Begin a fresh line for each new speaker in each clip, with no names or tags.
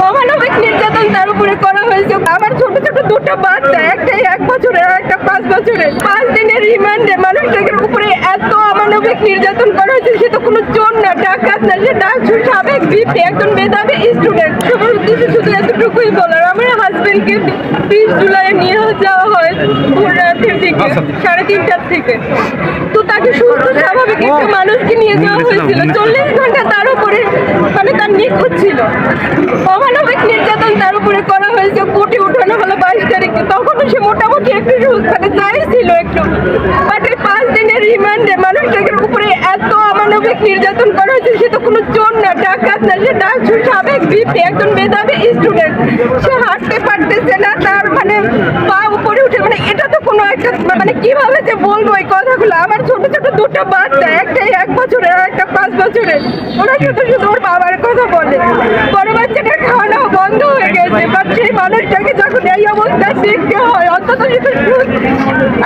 অমানবিক নির্যাতন তার উপরে করা হয়েছে। আমার ছোট ছোট দুটো বাচ্চা, একটা 1 বছরের আর একটা 5 বছরের। 5 দিনের রিমান্ডে মানুষটার উপরে এত অমানবিক নির্যাতন করা হয়েছে। সে তো কোনো চোর না, ডাকাত না, সে ডাকসুর সাবেক বিপি, একজন মেধাবী স্টুডেন্ট। সবার উদ্দেশ্যে শুধু এতটুকুই বলার, আমার হাজবেন্ডকে 20 জুলাই নিয়ে যাওয়া হয় ভোর রাতের দিকে 3:30টার থেকে। তো তাকে সুস্থ স্বাভাবিক একটা মানুষকে নিয়ে যাওয়া হয়েছিল। 40 ঘন্টা তার উপরে মানে তার নিখোঁজ ছিল। অমানবিক নির্যাতন তার উপরে করা হয়েছে। কোর্টে উঠানো হলো 22 তারিখে। তখনও সে মোটামুটি একটু মানে যাই ছিল একটু, বাট এই 5 দিনের রিমান্ডে মানুষটার উপরে এত অমানবিক নির্যাতন করা হয়েছে। সে তো কোনো চোর না, ডাকাত না, সে ডাকসুর সাবেক বিপি, একজন মেধাবী স্টুডেন্ট। সে হাঁটতে পারতেছে না, তার মানে পা উপরে উঠে, মানে এটা তো কোনো একটা মানে কিভাবে যে বলবো এই কথাগুলো। আমার ছোট ছোট দুটো বাচ্চা, একটা 1 বছরের আর একটা 5 বছরের। ওরা শুধু শুধু ওর বাবার কথা বলে। বড় বাচ্চাটার খাওয়ানো বন্ধ হয়ে গেছে, বাট সেই মানুষটাকে যখন এই অবস্থায় দেখতে হয়, অন্তত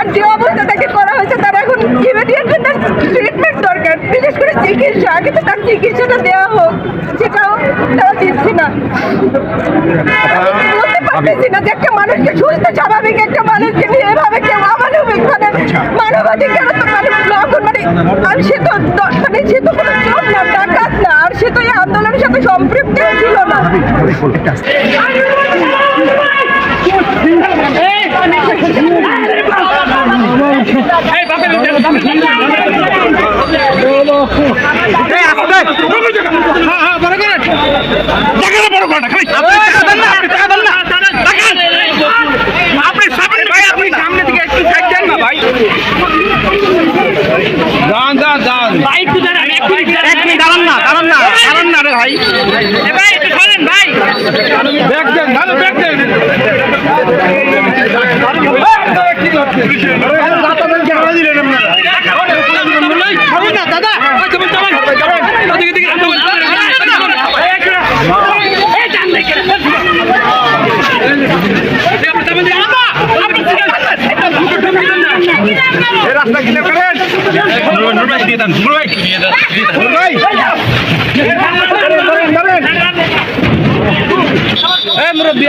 আর যে অবস্থাটাকে করা হয়েছে তার এখন ইমিডিয়েট ট্রিটমেন্ট দরকার, বিশেষ করে চিকিৎসা। আগে তো তার চিকিৎসাটা দেওয়া হোক, সেটাও তারা দিচ্ছে না। বলতে পারতেছি না যে একটা মানুষকে সুস্থ স্বাভাবিক একটা মানুষকে নিয়ে এভাবে কেউ অমানবিক মানে মানবাধিকার মানে সে তো কোনো চোর না, ডাকাত না, আর সে তো এই আন্দোলনের সাথে সম্পৃক্ত ছিল না।
রাস্তা কিনে করেন মুরব্বী।